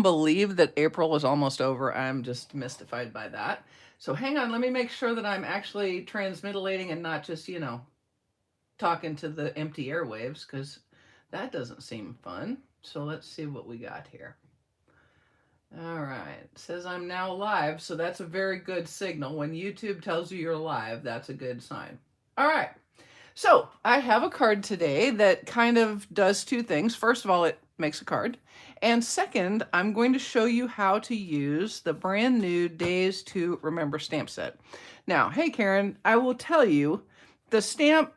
can believe that April is almost over. I'm just mystified by that. So hang on, let me make sure that I'm actually transmitilating and not just, talking to the empty airwaves, because that doesn't seem fun. So let's see what we got here. All right, it says I'm now live, so that's a very good signal. When YouTube tells you you're live, that's a good sign. All right, so I have a card today that kind of does two things. First of all, it makes a card. And second, I'm going to show you how to use the brand new Days to Remember stamp set. Now, hey Karen, I will tell you, the stamp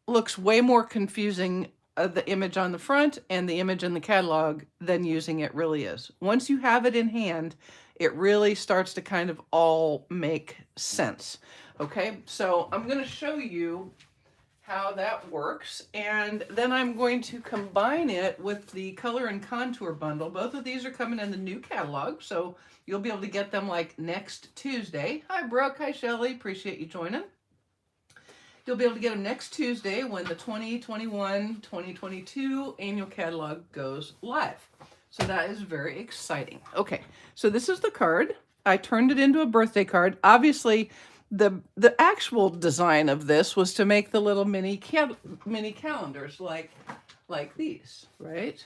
looks way more confusing, the image on the front and the image in the catalog, than using it really is. Once you have it in hand, it really starts to kind of all make sense. Okay, so I'm going to show you how that works, and then I'm going to combine it with the color and contour bundle. Both of these are coming in the new catalog, so you'll be able to get them like next Tuesday. Hi Brooke, hi Shelly, appreciate you joining. You'll be able to get them next Tuesday when the 2021-2022 annual catalog goes live. So that is very exciting. Okay, so this is the card. I turned it into a birthday card. Obviously, the actual design of this was to make the little mini calendars like these, right?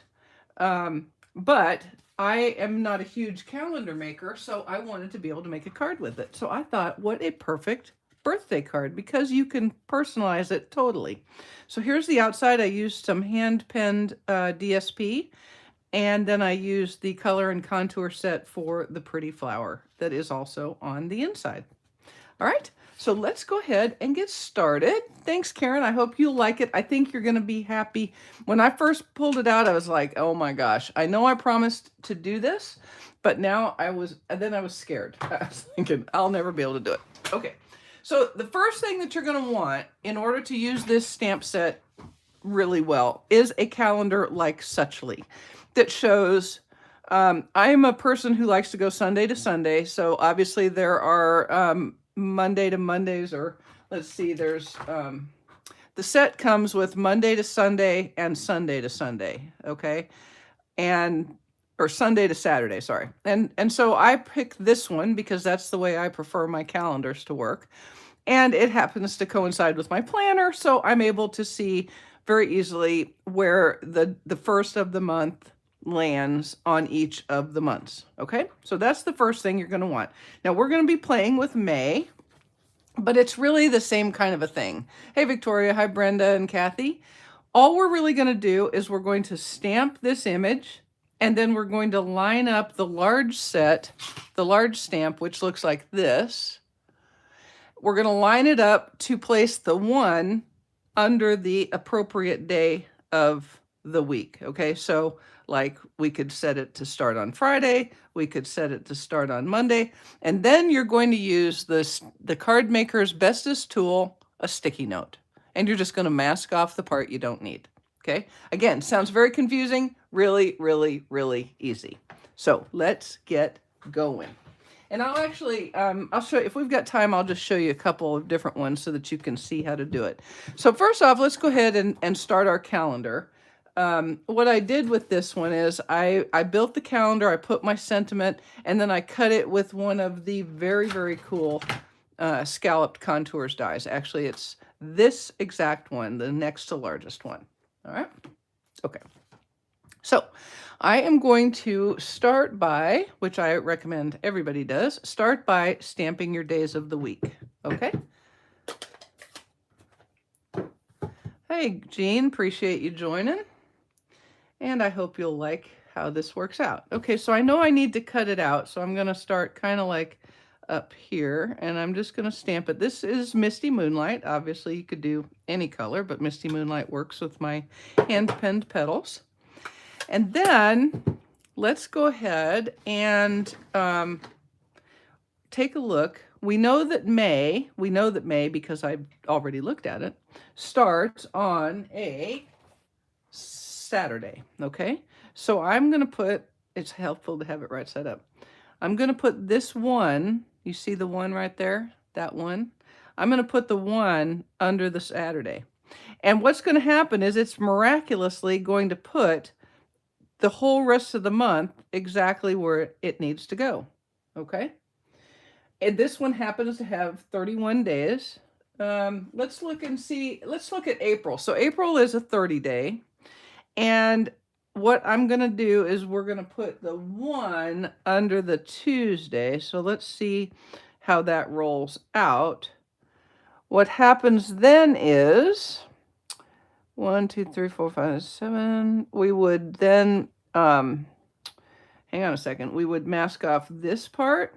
But I am not a huge calendar maker, so I wanted to be able to make a card with it. So I thought, what a perfect birthday card, because you can personalize it totally. So here's the outside. I used some hand-penned DSP, and then I used the color and contour set for the pretty flower that is also on the inside. All right, so let's go ahead and get started. Thanks, Karen. I hope you like it. I think you're going to be happy. When I first pulled it out, I was like, oh my gosh, I know I promised to do this, but now I was scared. I was thinking, I'll never be able to do it. Okay. So the first thing that you're going to want in order to use this stamp set really well is a calendar like suchly that shows, I'm a person who likes to go Sunday to Sunday. So obviously there are Monday to Mondays, or let's see, there's the set comes with Monday to Sunday and Sunday to Sunday. Okay. Or Sunday to Saturday, sorry. And so I picked this one because that's the way I prefer my calendars to work. And it happens to coincide with my planner, so I'm able to see very easily where the first of the month lands on each of the months. Okay, so that's the first thing you're going to want. Now we're going to be playing with May, but it's really the same kind of a thing. Hey Victoria, hi Brenda and Kathy. All we're really going to do is we're going to stamp this image, and then we're going to line up the large set, the large stamp, which looks like this. We're going to line it up to place the one under the appropriate day of the week. Okay, so like we could set it to start on Friday, we could set it to start on Monday, and then you're going to use the card maker's bestest tool, a sticky note, and you're just going to mask off the part you don't need. Okay, again, sounds very confusing, really, really, really easy. So let's get going. And I'll actually, I'll show you, if we've got time, I'll just show you a couple of different ones so that you can see how to do it. So first off, let's go ahead and start our calendar. What I did with this one is I built the calendar, I put my sentiment, and then I cut it with one of the very, very cool scalloped contours dies. Actually, it's this exact one, the next to largest one. All right? Okay. So I am going to start by, which I recommend everybody does, start by stamping your days of the week. Okay? Hey, Jean, appreciate you joining. And I hope you'll like how this works out. Okay, so I know I need to cut it out, so I'm going to start kind of like up here, and I'm just going to stamp it. This is Misty Moonlight. Obviously, you could do any color, but Misty Moonlight works with my hand-penned petals. And then let's go ahead and take a look. We know that May, because I've already looked at it, starts on a Saturday, okay? So I'm going to put, it's helpful to have it right side up. I'm going to put this one, you see the one right there, that one? I'm going to put the one under the Saturday. And what's going to happen is it's miraculously going to put the whole rest of the month exactly where it needs to go. Okay. And this one happens to have 31 days. Let's look and see. Let's look at April. So April is a 30 day. And what I'm going to do is we're going to put the 1 under the Tuesday. So let's see how that rolls out. What happens then is 1, 2, 3, 4, 5, 7. We would then, hang on a second. We would mask off this part.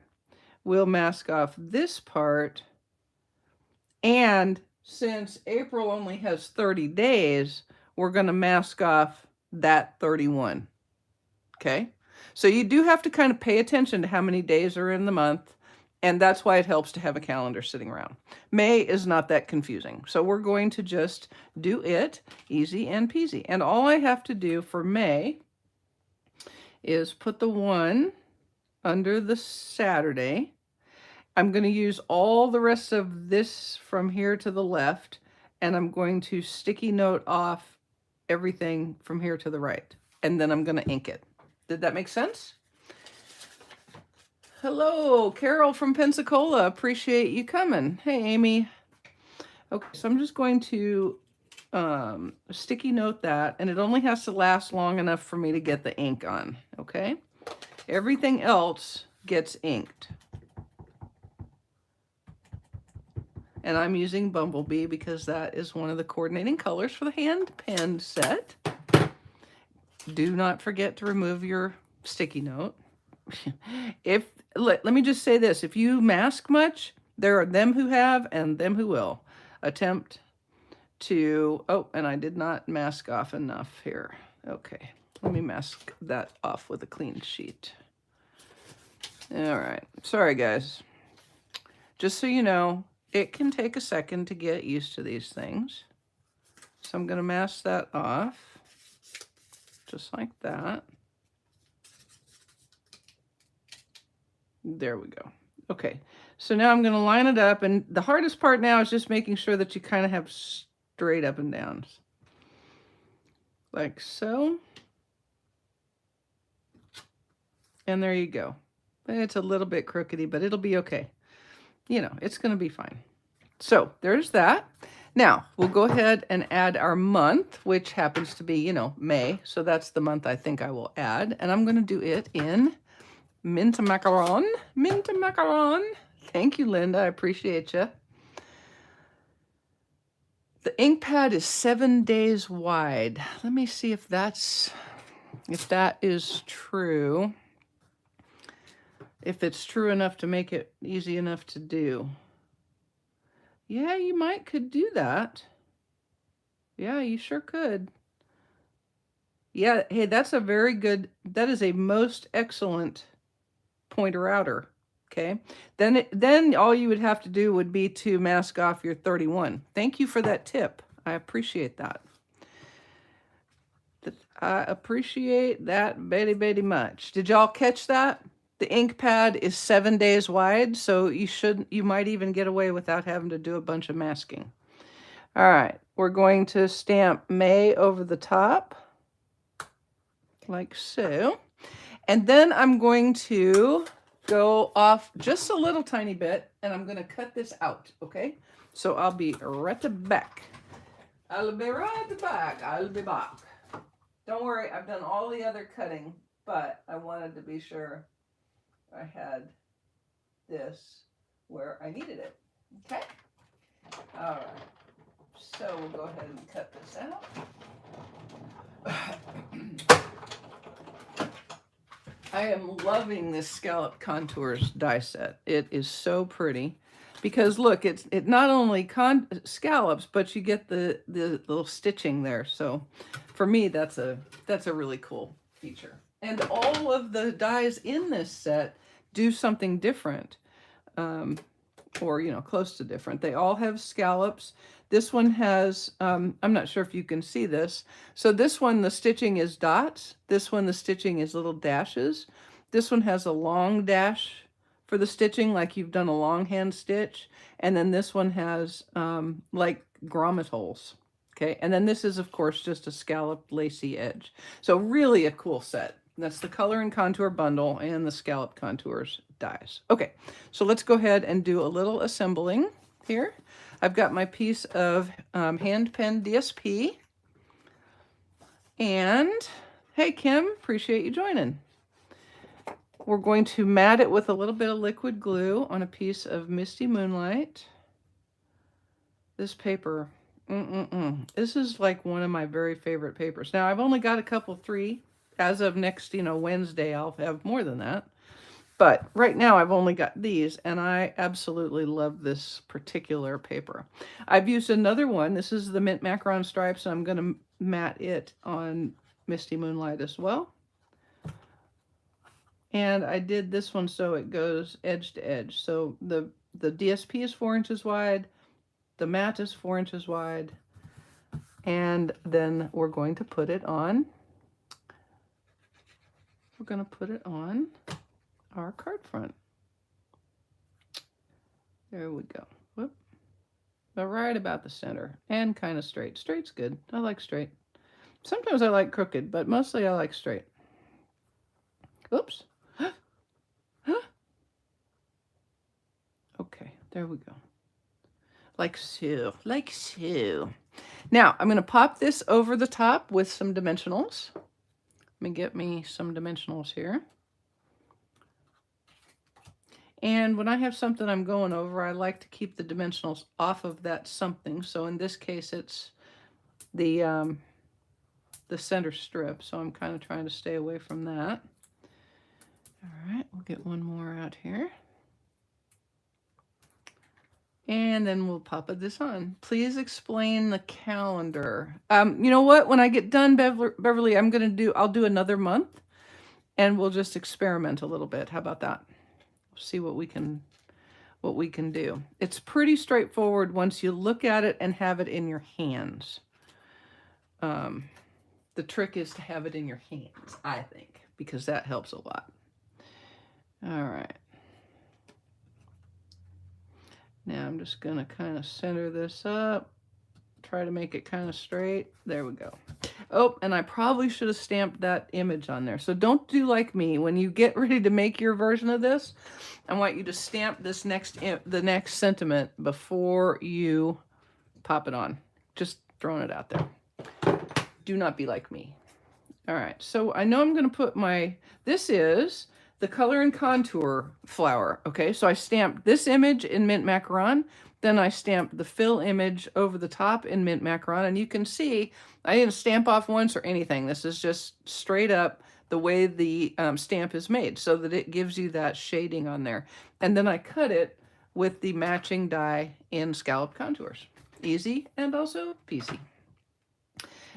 We'll mask off this part. And since April only has 30 days, we're going to mask off that 31. Okay? So you do have to kind of pay attention to how many days are in the month. And that's why it helps to have a calendar sitting around. May is not that confusing. So we're going to just do it easy and peasy. And all I have to do for May is put the 1 under the Saturday. I'm going to use all the rest of this from here to the left, and I'm going to sticky note off everything from here to the right. And then I'm going to ink it. Did that make sense? Hello, Carol from Pensacola. Appreciate you coming. Hey, Amy. Okay, so I'm just going to sticky note that, and it only has to last long enough for me to get the ink on, okay? Everything else gets inked. And I'm using Bumblebee because that is one of the coordinating colors for the hand pen set. Do not forget to remove your sticky note. Let me just say this, if you mask much, there are them who have and them who will attempt to, oh, and I did not mask off enough here. Okay, let me mask that off with a clean sheet. All right, sorry guys. Just so you know, it can take a second to get used to these things. So I'm gonna mask that off, just like that. There we go. Okay, so now I'm going to line it up, and the hardest part now is just making sure that you kind of have straight up and downs. Like so. And there you go. It's a little bit crookedy, but it'll be okay. You know, it's going to be fine. So there's that. Now, we'll go ahead and add our month, which happens to be, you know, May. So that's the month I think I will add. And I'm going to do it in mint macaron. Mint macaron. Thank you, Linda. I appreciate you. The ink pad is 7 days wide. Let me see if that is true. If it's true enough to make it easy enough to do. Yeah, you could do that. Yeah, you sure could. Yeah, hey, that's a very good, that is a most excellent pointer outer. Okay, then all you would have to do would be to mask off your 31. Thank you for that tip. I appreciate that. I appreciate that very much. Did y'all catch that? The ink pad is 7 days wide, so you might even get away without having to do a bunch of masking. All right, we're going to stamp May over the top, like so. And then I'm going to go off just a little tiny bit, and I'm going to cut this out, okay? So I'll be right back. I'll be right back. I'll be back. Don't worry, I've done all the other cutting, but I wanted to be sure I had this where I needed it, okay? All right, so we'll go ahead and cut this out. I am loving this Scallop Contours die set. It is so pretty because look, it not only scallops, but you get the little stitching there. So for me, that's a really cool feature. And all of the dies in this set do something different, or you know, close to different. They all have scallops. This one has, I'm not sure if you can see this. So this one, the stitching is dots. This one, the stitching is little dashes. This one has a long dash for the stitching, like you've done a longhand stitch. And then this one has like grommet holes. Okay, and then this is, of course, just a scalloped lacy edge. So really a cool set. That's the color and contour bundle and the scallop contours dies. Okay, so let's go ahead and do a little assembling here. I've got my piece of hand pen DSP. And hey, Kim, appreciate you joining. We're going to mat it with a little bit of liquid glue on a piece of Misty Moonlight. This paper, this is like one of my very favorite papers. Now, I've only got a couple, 3. As of next, Wednesday, I'll have more than that. But right now, I've only got these, and I absolutely love this particular paper. I've used another one. This is the Mint Macaron Stripes, and I'm going to mat it on Misty Moonlight as well. And I did this one so it goes edge to edge. So the DSP is 4 inches wide. The mat is 4 inches wide. And then we're going to put it on. We're going to put it on our card front. There we go. Whoop. But right about the center. And kind of straight. Straight's good. I like straight. Sometimes I like crooked, but mostly I like straight. Oops. Okay, there we go. Like so, like so. Now, I'm going to pop this over the top with some dimensionals. Let me get me some dimensionals here. And when I have something I'm going over, I like to keep the dimensionals off of that something. So in this case, it's the center strip. So I'm kind of trying to stay away from that. All right, we'll get one more out here. And then we'll pop this on. Please explain the calendar. You know what? When I get done, Beverly, I'll do another month, and we'll just experiment a little bit. How about that? See what we can do. It's pretty straightforward once you look at it and have it in your hands. The trick is to have it in your hands, I think, because that helps a lot. All right. Now I'm just going to kind of center this up, try to make it kind of straight. There we go. Oh, and I probably should have stamped that image on there. So don't do like me. When you get ready to make your version of this, I want you to stamp this the next sentiment before you pop it on. Just throwing it out there. Do not be like me. All right, so I know I'm going to put this is the color and contour flower. Okay, so I stamped this image in Mint Macaron. Then I stamped the fill image over the top in Mint Macaron. And you can see I didn't stamp off once or anything. This is just straight up the way the stamp is made so that it gives you that shading on there. And then I cut it with the matching die in scallop contours. Easy and also peasy.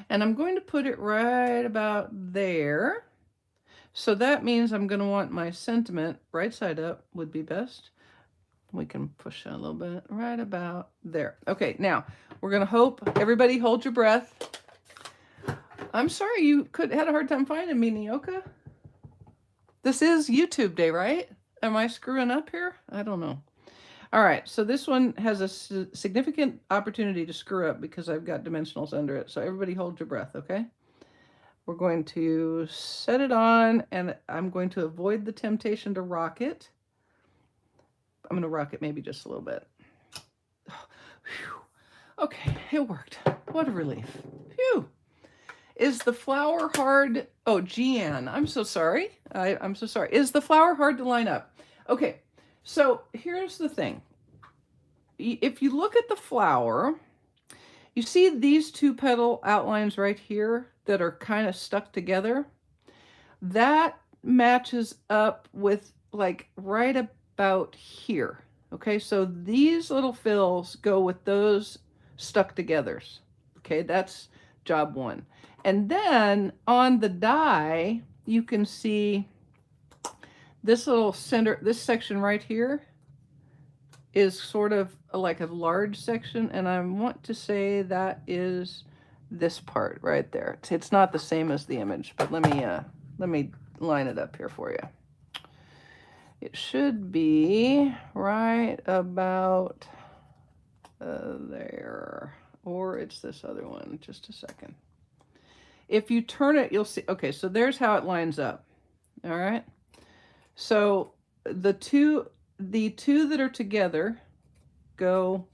And I'm going to put it right about there. So that means I'm going to want my sentiment right side up would be best. We can push that a little bit right about there. Okay, now we're going to hope everybody hold your breath. I'm sorry you had a hard time finding me, Nyoka. This is YouTube day, right? Am I screwing up here? I don't know. All right, so this one has a significant opportunity to screw up because I've got dimensionals under it. So everybody hold your breath, okay? We're going to set it on, and I'm going to avoid the temptation to rock it. I'm going to rock it maybe just a little bit. Okay, it worked. What a relief. Phew. Is the flower hard? Oh, Jeanne, I'm so sorry. I'm so sorry. Is the flower hard to line up? Okay, so here's the thing. If you look at the flower, you see these two petal outlines right here that are kind of stuck together? That matches up with like right about here. Okay, so these little fills go with those stuck togethers. Okay, that's job one. And then on the die, you can see this little center, this section right here is sort of like a large section, and I want to say that is this part right there. It's not the same as the image, but let me line it up here for you. It should be right about there. or it's this other one. Just a second. If you turn it, you'll see. Okay, so there's how it lines up. All right. So the two that are together go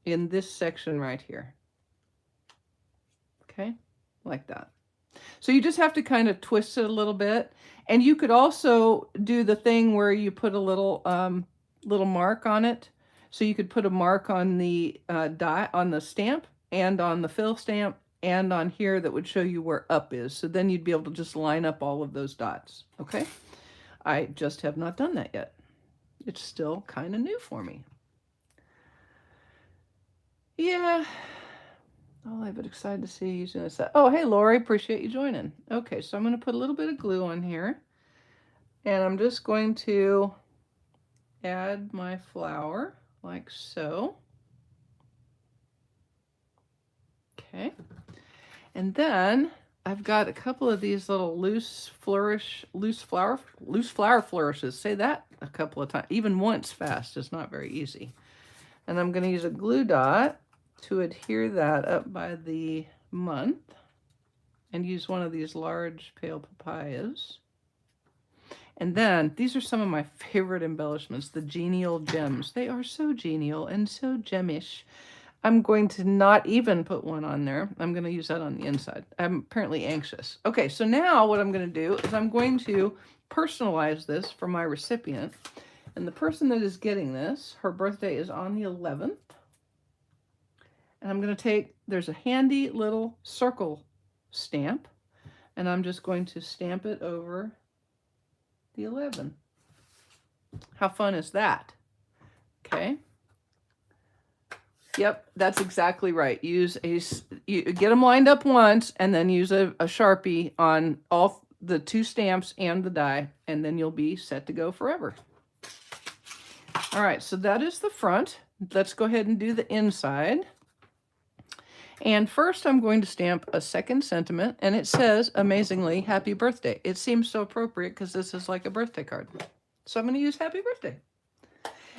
in this section right here. Okay, like that. So you just have to kind of twist it a little bit. And you could also do the thing where you put a little little mark on it. So you could put a mark on the on the stamp and on the fill stamp and on here that would show you where up is. So then you'd be able to just line up all of those dots. Okay. I just have not done that yet. It's still kind of new for me. Yeah. Oh, I've been excited to see you doing this. Oh, hey, Lori, appreciate you joining. Okay, so I'm going to put a little bit of glue on here. And I'm just going to add my flower like so. Okay. And then I've got a couple of these little loose flower flourishes. Say that a couple of times, even once fast is not very easy. And I'm going to use a glue dot to adhere that up by the month and use one of these large pale papayas. And then these are some of my favorite embellishments, the genial gems. They are so genial and so gemish. I'm going to not even put one on there. I'm going to use that on the inside. I'm apparently anxious. Okay, so now what I'm going to do is I'm going to personalize this for my recipient. And the person that is getting this, her birthday is on the 11th. And I'm going to take, there's a handy little circle stamp. And I'm just going to stamp it over the 11. How fun is that? Okay. Yep, that's exactly right. You get them lined up once and then use a Sharpie on all the two stamps and the die, and then you'll be set to go forever. All right, so that is the front. Let's go ahead and do the inside. And first I'm going to stamp a second sentiment, and it says, amazingly, happy birthday. It seems so appropriate because this is like a birthday card. So I'm going to use happy birthday.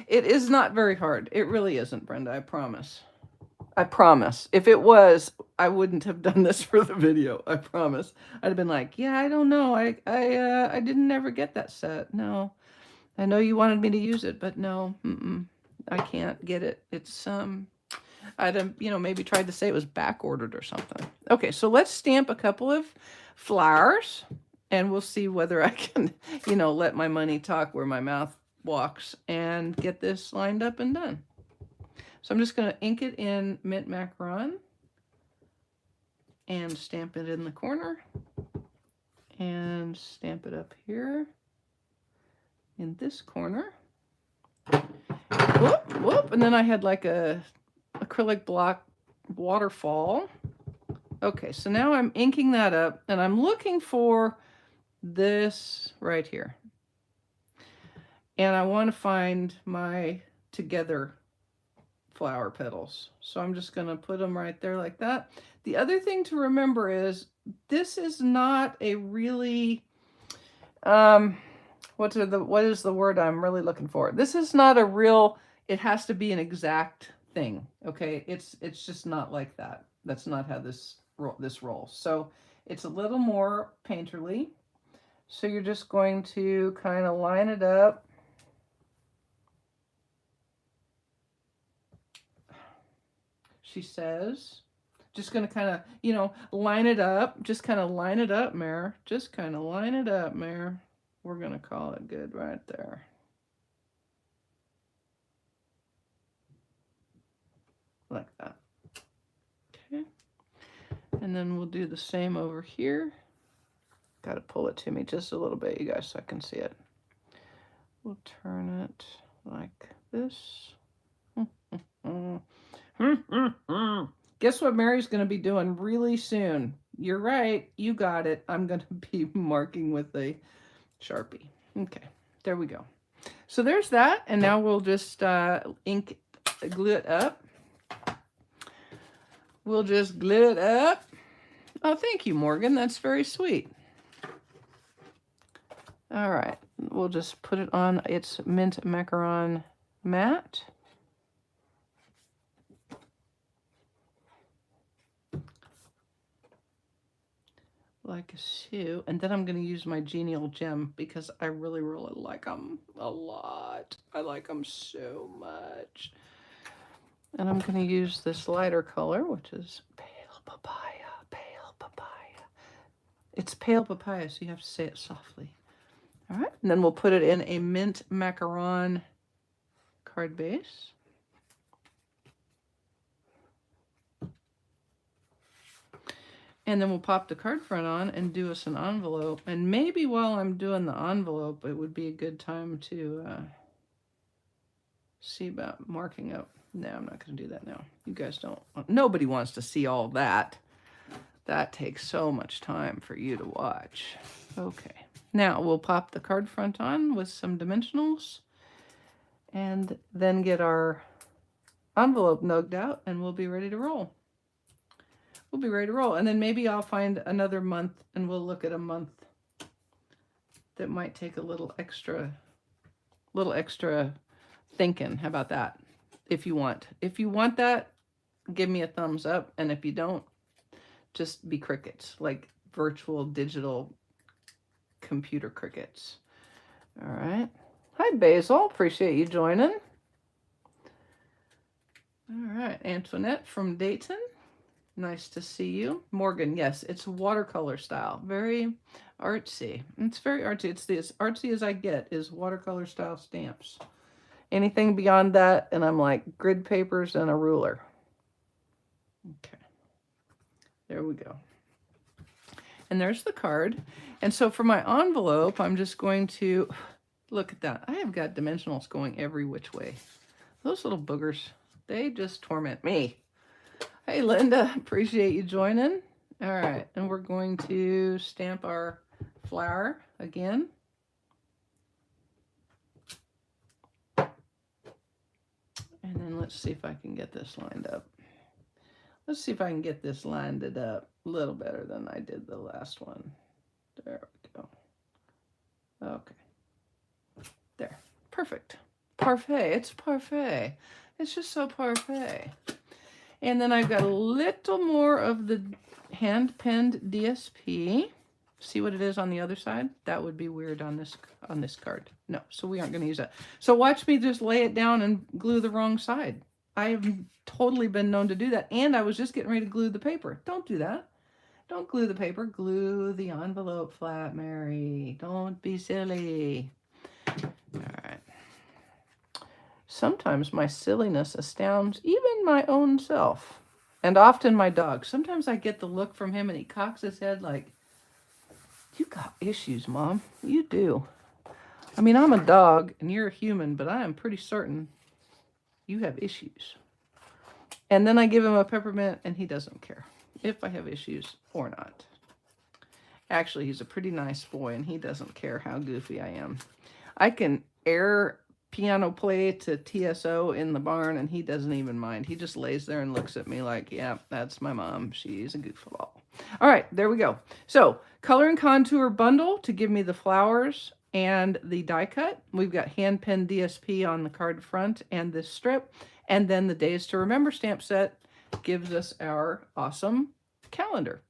It is not very hard. It really isn't, Brenda, I promise. I promise. If it was, I wouldn't have done this for the video. I promise. I'd have been like, yeah, I don't know. I didn't ever get that set. No. I know you wanted me to use it, but no. I can't get it. It's I'd have, maybe tried to say it was back ordered or something. Okay, so let's stamp a couple of flowers and we'll see whether I can, let my money talk where my mouth walks and get this lined up and done. So I'm just going to ink it in mint macaron and stamp it in the corner and stamp it up here in this corner. Whoop, whoop, and then I had like a acrylic block waterfall. Okay, so now I'm inking that up and I'm looking for this right here. And I want to find my together flower petals. So I'm just going to put them right there like that. The other thing to remember is this is not a really, what is the word I'm really looking for? This is not a real, it has to be an exact thing. Okay. It's just not like that. That's not how this rolls. So it's a little more painterly. So you're just going to kind of line it up. She says, just going to kind of, line it up. Just kind of line it up, Mare. Just kind of line it up, Mare. We're going to call it good right there. Like that. Okay. And then we'll do the same over here. Got to pull it to me just a little bit, you guys, so I can see it. We'll turn it like this. Guess what Mary's going to be doing really soon? You're right. You got it. I'm going to be marking with a Sharpie. Okay, there we go. So there's that. And now we'll just glue it up. We'll just glue it up. Oh, thank you, Morgan. That's very sweet. All right. We'll just put it on its mint macaron mat. like so. And then I'm going to use my Genial Gem because I really, really like them a lot. I like them so much. And I'm going to use this lighter color, which is Pale Papaya, Pale Papaya. It's Pale Papaya, so you have to say it softly. All right, and then we'll put it in a mint macaron card base. And then we'll pop the card front on and do us an envelope. And maybe while I'm doing the envelope, it would be a good time to see about marking up. No, I'm not going to do that now. You guys don't. Nobody wants to see all that. That takes so much time for you to watch. Okay. Now we'll pop the card front on with some dimensionals and then get our envelope nugged out and we'll be ready to roll. We'll be ready to roll. And then maybe I'll find another month and we'll look at a month that might take a little extra thinking. How about that? If you want that, give me a thumbs up. And if you don't, just be crickets, like virtual digital computer crickets. All right. Hi, Basil. Appreciate you joining. All right. Antoinette from Dayton. Nice to see you. Morgan, yes, it's watercolor style. Very artsy. It's very artsy. It's as artsy as I get is watercolor style stamps. Anything beyond that, and I'm like grid papers and a ruler. Okay. There we go. And there's the card. And so for my envelope, I'm just going to, look at that. I have got dimensionals going every which way. Those little boogers, they just torment me. Hey, Linda, appreciate you joining. All right, and we're going to stamp our flower again. And then let's see if I can get this lined up. Let's see if I can get this lined up a little better than I did the last one. There we go. Okay. There. Perfect. Parfait. It's parfait. It's just so parfait. And then I've got a little more of the hand-penned DSP. See what it is on the other side? That would be weird on this card. No, so we aren't going to use that. So watch me just lay it down and glue the wrong side. I have totally been known to do that. And I was just getting ready to glue the paper. Don't do that. Don't glue the paper. Glue the envelope flat, Mary. Don't be silly. All right. Sometimes my silliness astounds even my own self. And often my dog. Sometimes I get the look from him and he cocks his head like, you got issues, Mom. You do. I mean, I'm a dog and you're a human, but I am pretty certain you have issues. And then I give him a peppermint and he doesn't care if I have issues or not. Actually, he's a pretty nice boy and he doesn't care how goofy I am. I can air piano play to TSO in the barn and he doesn't even mind. He just lays there and looks at me like, yeah, that's my mom. She's a goofball. All right, there we go. So color and contour bundle to give me the flowers and the die cut. We've got hand pen DSP on the card front and this strip. And then the Days to Remember stamp set gives us our awesome calendar.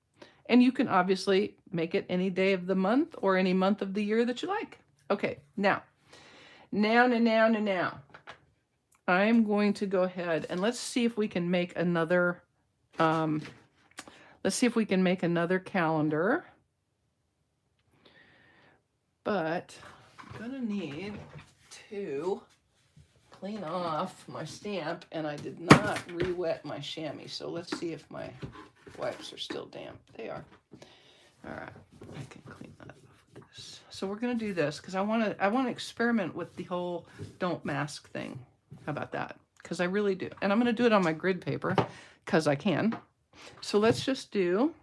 And you can obviously make it any day of the month or any month of the year that you like. Okay, now. I'm going to go ahead and let's see if we can make another, calendar. But I'm gonna need to clean off my stamp and I did not re-wet my chamois. So let's see if my wipes are still damp. They are. All right, I can clean that off with this. So we're gonna do this because I want to experiment with the whole don't mask thing. How about that? Because I really do. And I'm gonna do it on my grid paper because I can. So let's just do,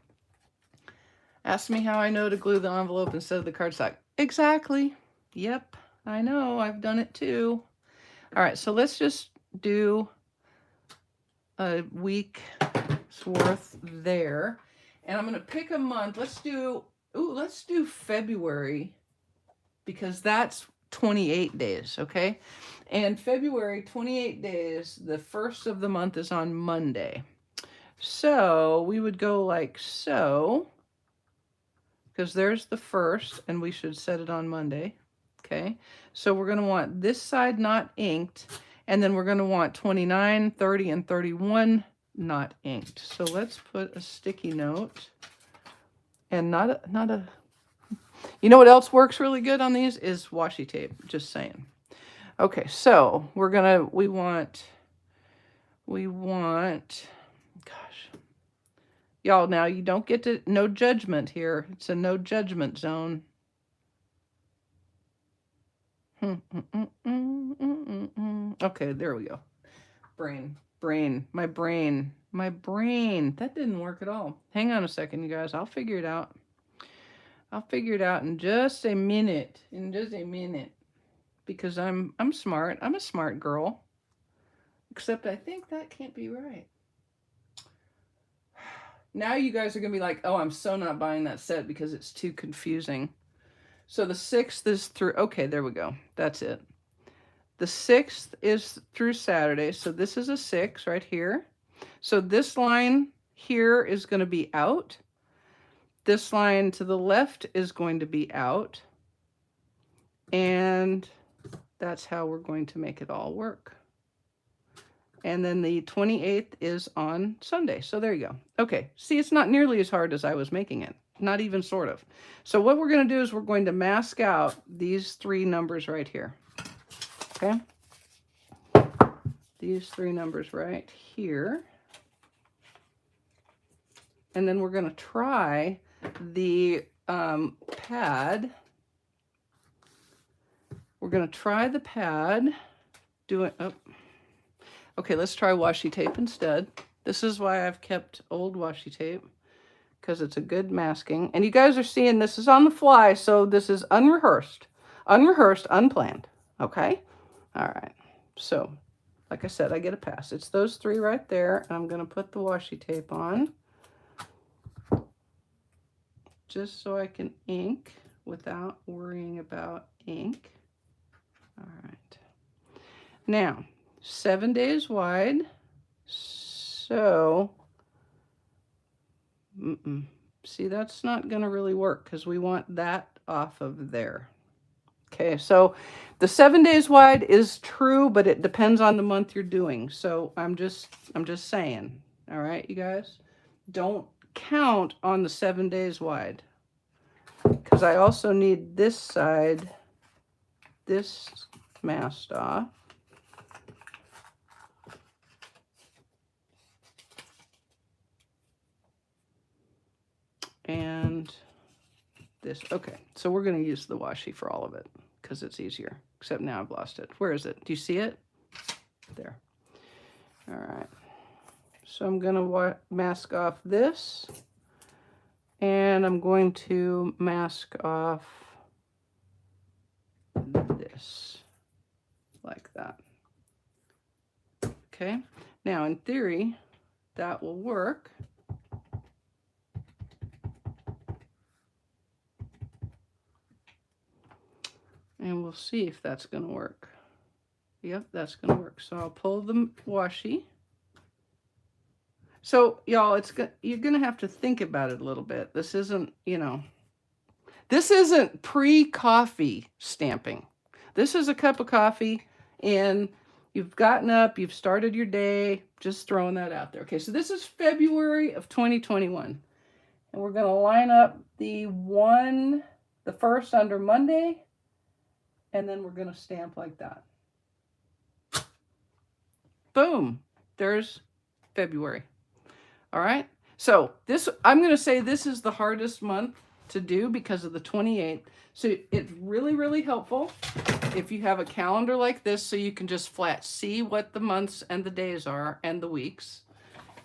ask me how I know to glue the envelope instead of the cardstock. Exactly. Yep, I know, I've done it too. All right, so let's just do a week's worth there. And I'm gonna pick a month. Let's do February because that's 28 days, okay? And February, 28 days, the first of the month is on Monday. So we would go like so. because there's the first, and we should set it on Monday. Okay, so we're going to want this side not inked, and then we're going to want 29, 30, and 31 not inked. So let's put a sticky note, and not a. You know what else works really good on these is washi tape. Just saying. Okay, so we want. Gosh, y'all. Now you don't get to no judgment here. It's a no judgment zone. Okay, there we go. My brain. That didn't work at all. Hang on a second, you guys. I'll figure it out. In just a minute. Because I'm smart. I'm a smart girl. Except I think that can't be right. Now you guys are going to be like, oh, I'm so not buying that set because it's too confusing. So the 6th is through, okay, there we go. That's it. The 6th is through Saturday. So this is a 6 right here. So this line here is going to be out. This line to the left is going to be out. And that's how we're going to make it all work. And then the 28th is on Sunday. So there you go. Okay. See, it's not nearly as hard as I was making it. Not even sort of. So what we're going to do is we're going to mask out these 3 numbers right here. Okay. These 3 numbers right here. And then we're going to try the pad. We're going to try the pad. Okay, let's try washi tape instead. This is why I've kept old washi tape, because it's a good masking. And you guys are seeing this is on the fly, so this is unrehearsed, unplanned. Okay? All right. So, like I said, I get a pass. It's those 3 right there. And I'm going to put the washi tape on just so I can ink without worrying about ink. All right. Now, 7 days wide. So, see, that's not going to really work because we want that off of there. Okay, so the 7 days wide is true, but it depends on the month you're doing. So I'm just saying. All right, you guys, don't count on the 7 days wide, because I also need this side, this masked off. And this. Okay, so we're going to use the washi for all of it because it's easier. Except now I've lost it. Where is it? Do you see it? There. All right. So I'm going to mask off this. And I'm going to mask off this. Like that. Okay. Now, in theory, that will work. And we'll see if that's going to work. Yep, that's going to work. So I'll pull the washi. So, y'all, you're going to have to think about it a little bit. This isn't, this isn't pre-coffee stamping. This is a cup of coffee, and you've gotten up, you've started your day, just throwing that out there. Okay, so this is February of 2021. And we're going to line up the first under Monday, and then we're going to stamp like that. Boom. There's February. All right. So I'm going to say this is the hardest month to do because of the 28th. So it's really, really helpful if you have a calendar like this, so you can just flat see what the months and the days are and the weeks.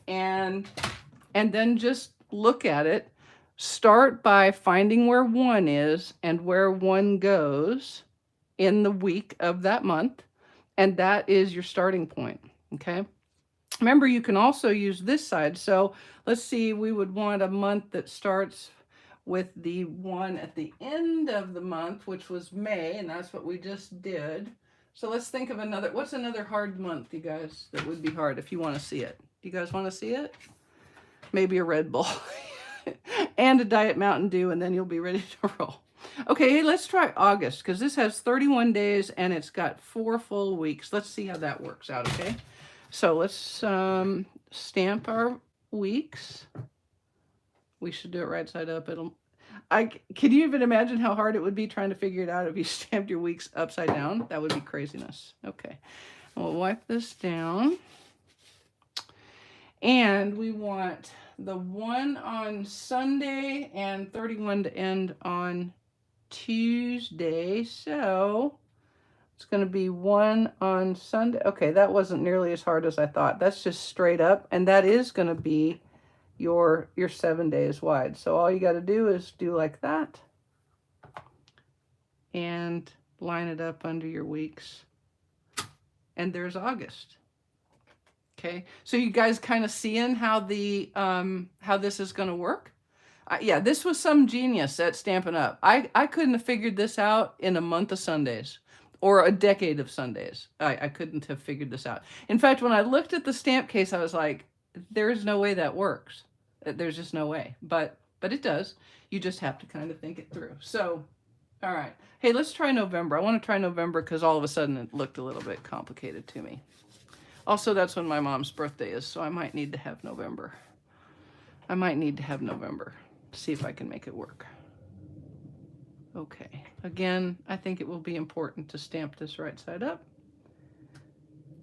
And then just look at it. Start by finding where 1 is and where 1 goes in the week of that month, and that is your starting point. Okay, remember, you can also use this side. So let's see, we would want a month that starts with the 1 at the end of the month, which was May, and that's what we just did. So let's think of what's another hard month, you guys, that would be hard if you want to see it. Do you guys want to see it? Maybe a Red Bull. and a Diet Mountain Dew, and then you'll be ready to roll. Okay, hey, let's try August, because this has 31 days and it's got 4 full weeks. Let's see how that works out, okay? So let's stamp our weeks. We should do it right side up. Can you even imagine how hard it would be trying to figure it out if you stamped your weeks upside down? That would be craziness. Okay, we'll wipe this down. And we want the 1 on Sunday and 31 to end on Tuesday. So it's going to be 1 on Sunday. Okay, that wasn't nearly as hard as I thought. That's just straight up. And that is going to be your 7 days wide. So all you got to do is do like that and line it up under your weeks. And there's August. Okay, so you guys kind of seeing how the how this is going to work? Yeah, this was some genius at Stampin' Up. I couldn't have figured this out in a month of Sundays or a decade of Sundays. I couldn't have figured this out. In fact, when I looked at the stamp case, I was like, there's no way that works. There's just no way. But it does. You just have to kind of think it through. So, all right. Hey, let's try November. I want to try November because all of a sudden it looked a little bit complicated to me. Also, that's when my mom's birthday is, so I might need to have November. I might need to have November. See if I can make it work. Okay. Again, I think it will be important to stamp this right side up.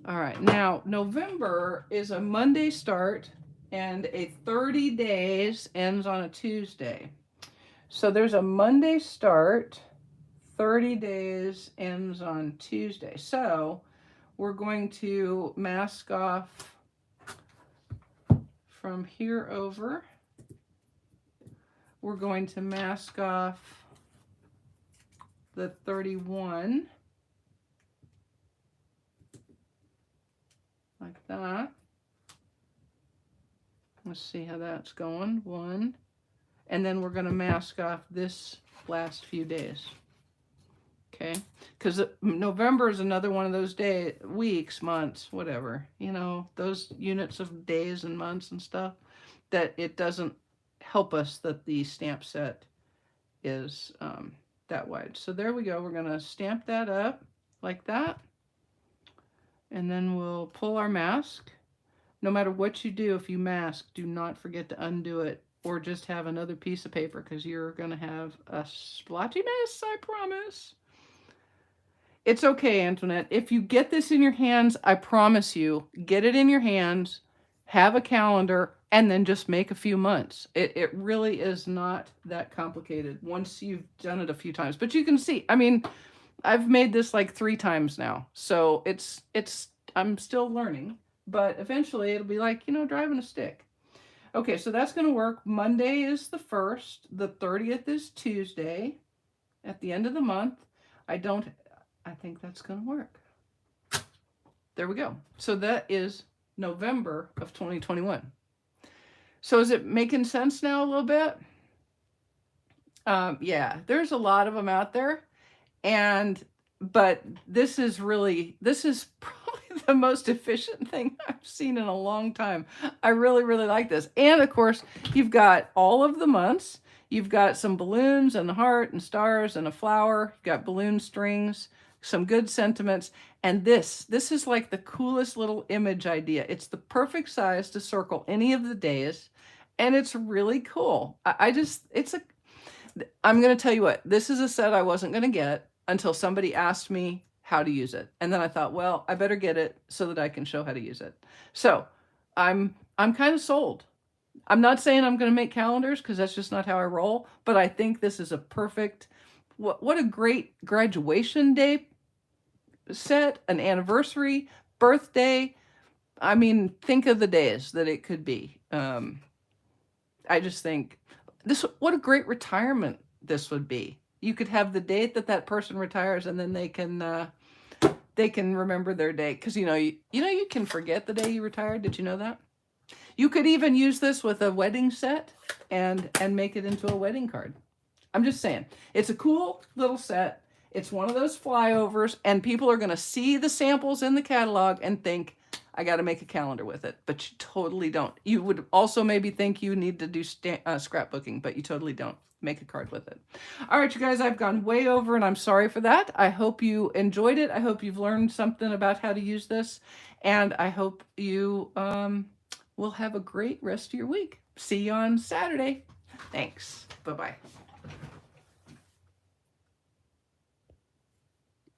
All right. Now, November is a Monday start and a 30 days ends on a Tuesday. So there's a Monday start, 30 days ends on Tuesday. So we're going to mask off from here over. We're going to mask off the 31 like that. Let's see how that's going. 1. And then we're going to mask off this last few days. Okay, because November is another one of those weeks, months, whatever, you know, those units of days and months and stuff, that it doesn't help us that the stamp set is that wide. So there we go. We're going to stamp that up like that. And then we'll pull our mask. No matter what you do, if you mask, do not forget to undo it or just have another piece of paper because you're going to have a splotchy mess, I promise. It's okay, Antoinette. If you get this in your hands, I promise you, get it in your hands, have a calendar, and then just make a few months. It really is not that complicated once you've done it a few times. But you can see, I mean, I've made this like 3 times now. So I'm still learning, but eventually it'll be like, you know, driving a stick. Okay, so that's going to work. Monday is the 1st. The 30th is Tuesday at the end of the month. I think that's going to work. There we go. So that is November of 2021. So is it making sense now a little bit? Yeah, there's a lot of them out there. But this is probably the most efficient thing I've seen in a long time. I really, really like this. And of course, you've got all of the months. You've got some balloons and a heart and stars and a flower. You've got balloon strings, some good sentiments. And this is like the coolest little image idea. It's the perfect size to circle any of the days. And it's really cool. I'm going to tell you what, this is a set I wasn't going to get until somebody asked me how to use it. And then I thought, well, I better get it so that I can show how to use it. So I'm kind of sold. I'm not saying I'm going to make calendars because that's just not how I roll, but I think this is a perfect, what a great graduation day set, an anniversary, birthday. I mean, think of the days that it could be. I just think what a great retirement this would be. You could have the date that person retires, and then they can remember their date. Because you can forget the day you retired. Did you know that? You could even use this with a wedding set and make it into a wedding card. I'm just saying, it's a cool little set. It's one of those flyovers, and people are going to see the samples in the catalog and think, I got to make a calendar with it, but you totally don't. You would also maybe think you need to do scrapbooking, but you totally don't. Make a card with it. All right, you guys, I've gone way over and I'm sorry for that. I hope you enjoyed it. I hope you've learned something about how to use this, and I hope you will have a great rest of your week. See you on Saturday. Thanks. Bye-bye.